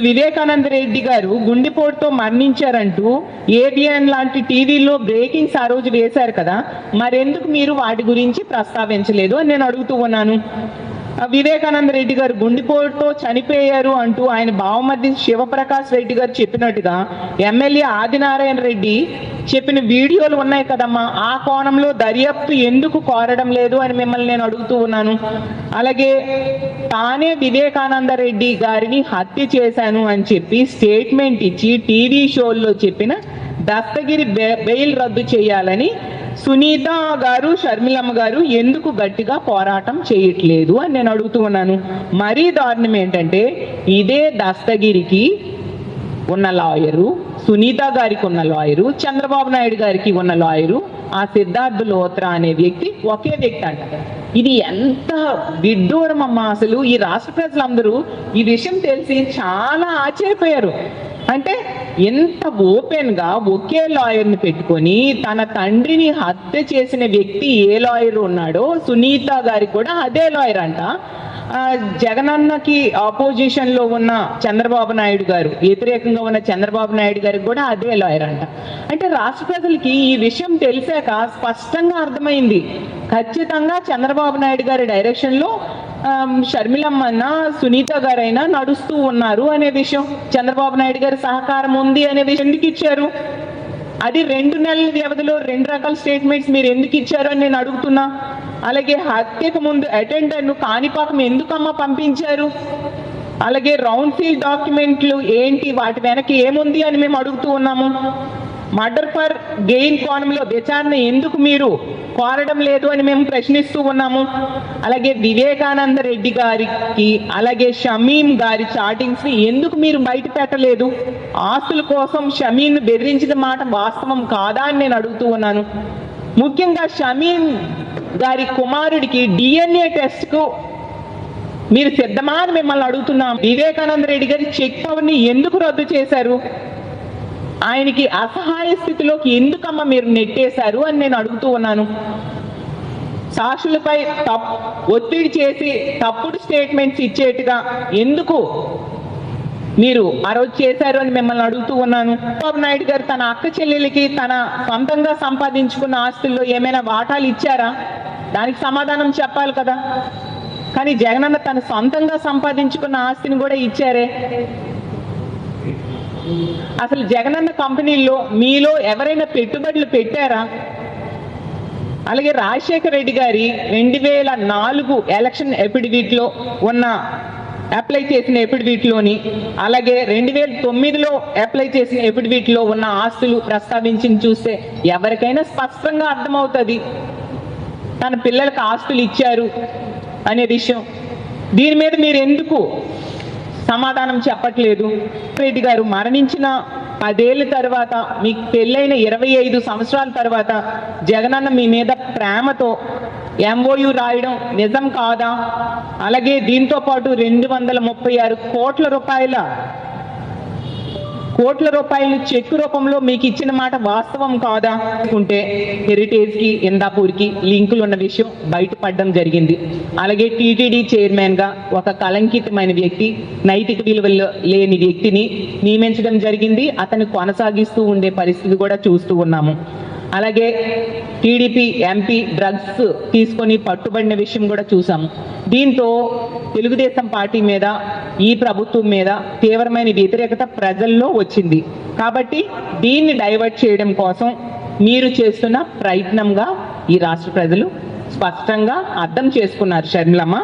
ఇప్పుడు వివేకానంద రెడ్డి గారు గుండెపోటుతో మరణించారంటూ ఏబిఎన్ లాంటి టీవీలో బ్రేకింగ్స్ ఆ రోజు వేశారు కదా, మరెందుకు మీరు వాటి గురించి ప్రస్తావించలేదు అని నేను అడుగుతూ ఉన్నాను. వివేకానంద రెడ్డి గారు గుండెపోటుతో చనిపోయారు అంటూ ఆయన బావమర్ది శివప్రకాష్ రెడ్డి గారు చెప్పినట్టుగా ఎమ్మెల్యే ఆదినారాయణ రెడ్డి చెప్పిన వీడియోలు ఉన్నాయి కదమ్మా, ఆ కోణంలో దర్యాప్తు ఎందుకు కోరడం లేదు అని మిమ్మల్ని నేను అడుగుతూ ఉన్నాను. అలాగే తానే వివేకానంద రెడ్డి గారిని హత్య చేశాను అని చెప్పి స్టేట్మెంట్ ఇచ్చి టీవీ షోల్లో చెప్పిన దస్తగిరి బెయిల్ రద్దు చేయాలని సునీత గారు, షర్మిలమ్మ గారు ఎందుకు గట్టిగా పోరాటం చేయట్లేదు అని నేను అడుగుతూ ఉన్నాను. మరీ దారుణం ఏంటంటే, ఇదే దస్తగిరికి ఉన్న లాయరు, సునీత గారికి ఉన్న లాయరు, చంద్రబాబు నాయుడు గారికి ఉన్న లాయరు, ఆ సిద్ధార్థ్ లోత్రా అనే వ్యక్తి ఒకే వ్యక్తి అంట. ఇది ఎంత విడ్డూరం అమ్మా! అసలు ఈ రాష్ట్ర ప్రజలందరూ ఈ విషయం తెలిసి చాలా ఆశ్చర్యపోయారు. అంటే ఎంత ఓపెన్గా ఒకే లాయర్ని పెట్టుకొని తన తండ్రిని హత్య చేసిన వ్యక్తి ఏ లాయర్ ఉన్నాడో సునీత గారికి కూడా అదే లాయర్ అంట. జగనన్నకి ఆపోజిషన్లో ఉన్న చంద్రబాబు నాయుడు గారు, వ్యతిరేకంగా ఉన్న చంద్రబాబు నాయుడు గారికి కూడా అదే లాయర్ అంట. అంటే రాష్ట్ర ప్రజలకి ఈ విషయం తెలిసాక స్పష్టంగా అర్థమైంది, ఖచ్చితంగా చంద్రబాబు నాయుడు గారి డైరెక్షన్లో షర్మిలమ్మన్న, సునీత గారైనా నడుస్తూ ఉన్నారు అనే విషయం, చంద్రబాబు నాయుడు గారి సహకారం ఉంది అనే విషయం ఎందుకు ఇచ్చారు? అది 2 నెలల వ్యవధిలో 2 రకాల స్టేట్మెంట్స్ మీరు ఎందుకు ఇచ్చారు అని నేను అడుగుతున్నా. అలాగే హత్యకు ముందు అటెండర్ను కాణిపాకం ఎందుకమ్మా పంపించారు? అలాగే రౌండ్ సీల్ డాక్యుమెంట్లు ఏంటి, వాటి వెనక ఏముంది అని మేము అడుగుతూ ఉన్నాము. మర్డర్ ఫర్ గెయిన్ కోణంలో విచారణ ఎందుకు మీరు కోరడం లేదు అని మేము ప్రశ్నిస్తూ ఉన్నాము. అలాగే వివేకానంద రెడ్డి గారికి, అలాగే షమీం గారి చాటింగ్స్ని ఎందుకు మీరు బయట పెట్టలేదు? ఆస్తుల కోసం షమీంను బెదిరించిన మాట వాస్తవం కాదా అని నేను అడుగుతూ ఉన్నాను. ముఖ్యంగా షమీం గారి కుమారుడికి DNA టెస్ట్కు మీరు సిద్ధమా అని మిమ్మల్ని అడుగుతున్నాం. వివేకానంద రెడ్డి గారి చెక్ పవర్ని ఎందుకు రద్దు చేశారు? ఆయనకి అసహాయ స్థితిలోకి ఎందుకమ్మా మీరు నెట్టేశారు అని నేను అడుగుతూ ఉన్నాను. సాక్షులపై ఒత్తిడి చేసి తప్పుడు స్టేట్మెంట్స్ ఇచ్చేట్టుగా ఎందుకు మీరు ఆ రోజు చేశారు అని మిమ్మల్ని అడుగుతూ ఉన్నాను. చంద్రబాబు నాయుడు గారు తన అక్క చెల్లెలకి తన సొంతంగా సంపాదించుకున్న ఆస్తుల్లో ఏమైనా వాటాలు ఇచ్చారా? దానికి సమాధానం చెప్పాలి కదా. కానీ జగనన్న తన సొంతంగా సంపాదించుకున్న ఆస్తిని కూడా ఇచ్చారే. అసలు జగనన్న కంపెనీల్లో మీలో ఎవరైనా పెట్టుబడులు పెట్టారా? అలాగే రాజశేఖర రెడ్డి గారి 2004 ఎలక్షన్ ఎఫిడవిట్లో ఉన్న అప్లై చేసిన ఎఫిడవిట్లోని, అలాగే 2009లో అప్లై చేసిన ఎఫిడవిట్లో ఉన్న ఆస్తులు ప్రస్తావించి చూస్తే ఎవరికైనా స్పష్టంగా అర్థమవుతుంది తన పిల్లలకు ఆస్తులు ఇచ్చారు అనే విషయం. దీని మీద మీరు ఎందుకు సమాధానం చెప్పట్లేదు? రెడ్డి గారు మరణించిన 10 ఏళ్ళ తర్వాత, మీకు పెళ్ళైన 25 సంవత్సరాల తర్వాత జగనన్న మీ మీద ప్రేమతో MOU రాయడం నిజం కాదా? అలాగే దీంతో పాటు 236 కోట్ల రూపాయలు చెక్ రూపంలో మీకు ఇచ్చిన మాట వాస్తవం కాదా? అనుకుంటే హెరిటేజ్కి, ఇందాపూర్కి లింకులు ఉన్న విషయం బయటపడడం జరిగింది. అలాగే TTD చైర్మన్గా ఒక కలంకితమైన వ్యక్తి, నైతిక విలువలు లేని వ్యక్తిని నియమించడం జరిగింది. అతను కొనసాగిస్తూ ఉండే పరిస్థితి కూడా చూస్తూ ఉన్నాము. అలాగే టీడీపీ MP డ్రగ్స్ తీసుకొని పట్టుబడిన విషయం కూడా చూసాము. దీంతో తెలుగుదేశం పార్టీ మీద, ఈ ప్రభుత్వం మీద తీవ్రమైన వ్యతిరేకత ప్రజల్లో వచ్చింది. కాబట్టి దీన్ని డైవర్ట్ చేయడం కోసం మీరు చేస్తున్న ప్రయత్నంగా ఈ రాష్ట్ర ప్రజలు స్పష్టంగా అర్థం చేసుకున్నారు షర్మిలమ్మ.